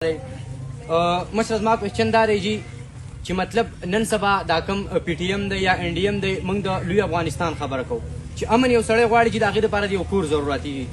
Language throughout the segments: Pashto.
مشر زما کوېسچن دا دی جي چې مطلب نن سبا دا کوم پی ټي ایم دی یا ان ډي ایم دی موږ د لوی افغانستان خبره کوو چې امن یو سړی غواړي چې د هغې دپاره د یو کور ضرورتي دي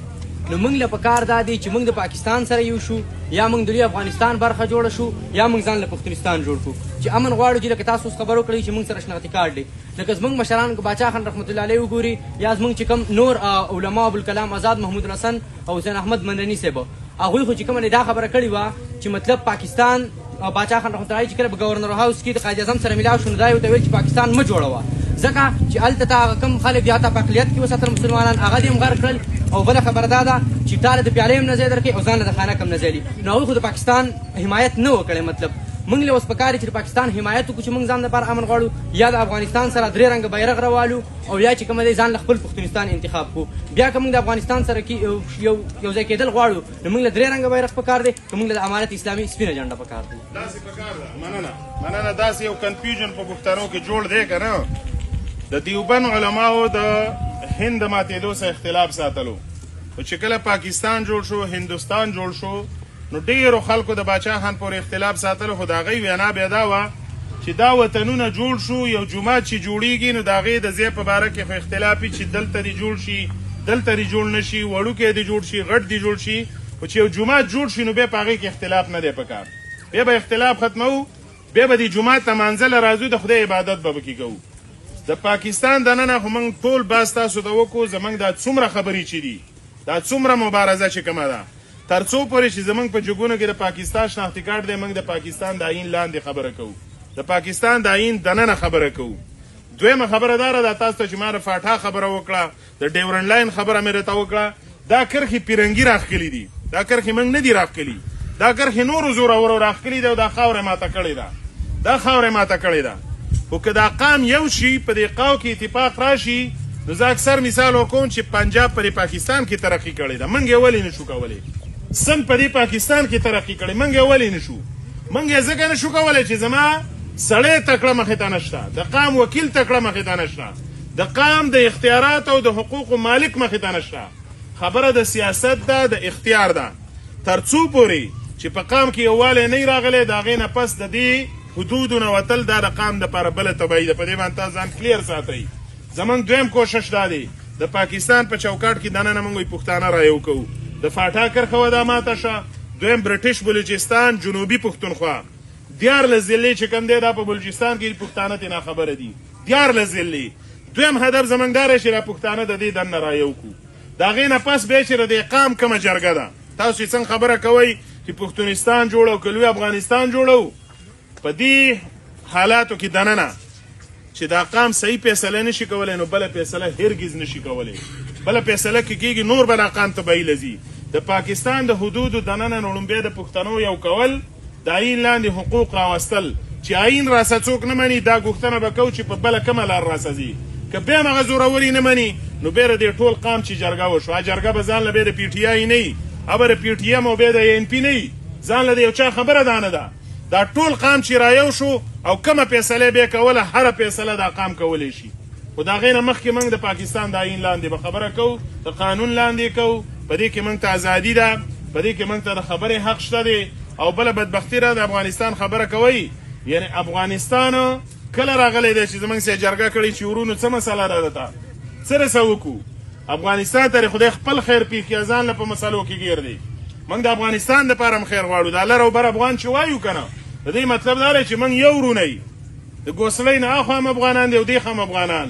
نو موږ له پکار دا دی چې موږ د پاکستان سره یو شو یا موږ د لوی افغانستان برخه جوړه شو یا موږ ځان له پښتونستان جوړ کړو چې امن غواړو چې لکه تاسو اوس خبر وکړئ چې موږ سره شناختي کارډ دی لکه زموږ مشران باچا خان رحمت الله علیه وګوري یا زموږ چې کوم نور علما ابوالکلام آزاد محمود الحسن او حسین احمد مدني صاحب هغوی خو چې کومه دا خبره کړې وه چې مطلب پاکستان باچا خان رحمت الله علیه چې کله په ګورنر هاوس کې د قائد اعظم سره ملاو شو نو دا یې ورته ویل چې پاکستان مه جوړوه ځکه چې هلته ته هغه کوم خلک یا ته په اقلیت کې وساتل مسلمانان هغه دې هم غر کړل او بله خبره دا ده چې تاله د پیالې هم نه ځای درکوي او ځان له د خانک هم نه ځای نو هغوی خو د پاکستان حمایت نه و کړی مطلب موږ له اوس پکار چې د پاکستان حمایت وکړو چې موږ ځان لپاره امن غواړو یا د افغانستان سره درې رنګه بیرغ راوالو او یا چې کومه دی ځان له خپل پښتونستان انتخاب کړو بیا که موږ د افغانستان سره یو ځای کېدل غواړو نو موږ له درې رنګه بیرغ پکار دی که موږ له د امارت اسلامي سپینه جنډه پکار دی داسې پکار ده مننه داسې یو کنفیوژن په پښتنو کې جوړ دی که نه د دیوبند علماو د هند ماتېدو سره اختلاف ساتلو چې کله پاکستان جوړ شو هندوستان جوړ شو نو ډیرو خلکو د باچا خان پورې اختلاف ساتلو خو د هغوی وینا بیا دا وه چې دا وطنونه جوړ شو یو جومات چې جوړیږي نو د هغې د ځای په باره کې خو اختلاف وي چې دلته دې جوړ شي دلته دې جوړ نه شي وړوکی دې جوړ شي غټ دې جوړ شي خو چې یو جومات جوړ شي نو بیا په هغې کې اختلاف نه دی پکار بیا به اختلاف ختموو بیا به دې جومات ته مانځله راځو د خدای عبادت به پکې کوو د پاکستان دننه خو موږ ټول باز تاسو ته وکړو زموږ دا څومره خبرې چې دي دا څومره مبارزه چې کومه ده تر څو پورې چې زموږ په جګونو کې د پاکستان شناختي کارت دی موږ د پاکستان د آیین لاندې خبره کوو د پاکستان د آیین دننه خبره کوو دویمه خبره داره ده تاسو ته چې ما د فاټا خبره وکړه د ډیورنډ لاین خبره مې راته وکړه دا کرښې پیرنګي راښکلي دي دا کرښې موږ نه دي راښکلي دا کرښې نورو زورورو راښکلي دي او دا خاوره ماته کړې ده دا خاوره ماته کړې ده خو که دا قام یو شي په دې قاو کې اتفاق راشي نو زه اکثر مثال ورکوم چې پنجاب په پاکستان کې ترقي کړې ده موږ یې ولې نشو کولی سند په دې پاکستان کې ترقي کړې موږ یې ولې نشو موږ یې ځکه نشو کولی چې زما سړی تکړه مخې ته نشته د قام وکیل تکړه مخې ته نشته د قام د اختیاراتو او د حقوقو مالک مخې ته نشته خبره د سیاست ده د اختیار ده تر څو پورې چې په قام کې یووالی نه راغلی د هغې نه پس د دې حدودو نه وتل دا د قام دپاره بله تباهي ده په دې باندې تاسو ځان کلیر ساتئ زموږ دویم کوشش دا دی د پاکستان په چوکاټ کې دننه موږ پښتانه رایو کوو د فاټا کرښه وه دا ماته شه دویم برټش بلوچستان جنوبي پښتونخوا 14 ضلعې چې کوم دی دا په بلوچستان کې پښتانه ترې ناخبره دي 14 ضلعې دویم هدف زموږ دا دی چې را پښتانه د دې دننه رایو کړو د هغې نه پس بیا چې د اقام کومه جرګه ده تاسو چې څنګه خبره کوئ چې پښتونستان جوړو که لوی افغانستان جوړو په دې حالاتو کې دننه چې دا قام صحیح فیصله نشي کولی نو بله فیصله هرګز نشي کولی بله فیصله کې کېږي نور به دا قام تباهي لځي د پاکستان د حدودو دننه نو لومبیا د پښتنو یو کول د آیین لاندې حقوق راوستل چې آیین راسه څوک نه مني دا غوښتنه به کوو چې په بله کومه لار راسه ځي که بیا هم هغه زوروري نه مني نو بیا د دې ټول قام چې جرګه وشو جرګه به ځان له بیا د پي ټي آی نه وي به د پي ټي ایم او بیا د ان پي نه وي ځان له د یو چا خبره دا نه ده دا ټول قام چې رایو شو او کومه فیصله بیا کوله هره فیصله دا قام کولی شي خو د هغې نه مخکې موږ د پاکستان د آیین لاندې به خبره کوو د قانون لاندې کوو په دې کې موږ ته ازادي ده په دې کې موږ ته د خبرې حق شته دی او بله بدبختي ده د افغانستان خبره کوئ یعنی افغانستان کله راغلی دی چې زموږ سره جرګه کړې چې ورونو څه مسله ده دته څه رسه وکړو افغانستان ته خدای خپل خیر پېښ ځان له په مسلو کې ګیر دی موږ د افغانستان دپاره هم خیر غواړو د لر او بر افغان چې وایو که نه د دې مطلب دا دی چې موږ یو ورونه یو د ګوسلۍ نه اخوا هم افغانان دي او دېخوا هم افغانان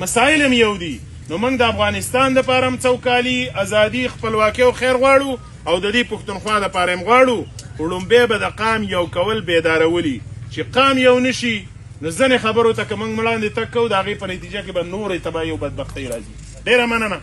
مسایل هم یو دي نو موږ د افغانستان دپاره هم څوکالي ازادي خپلواکي او خیر غواړو او د دې پښتونخوا دپاره هم غواړو خو لومبی به د قام یو کول بیدارولي چې قام یو نشي نو ځینې خبرو ته که موږ وړاندې تګ کوو د هغې په نتیجه کې به نورې تباهي او بدبختۍ راځي ډېره مننه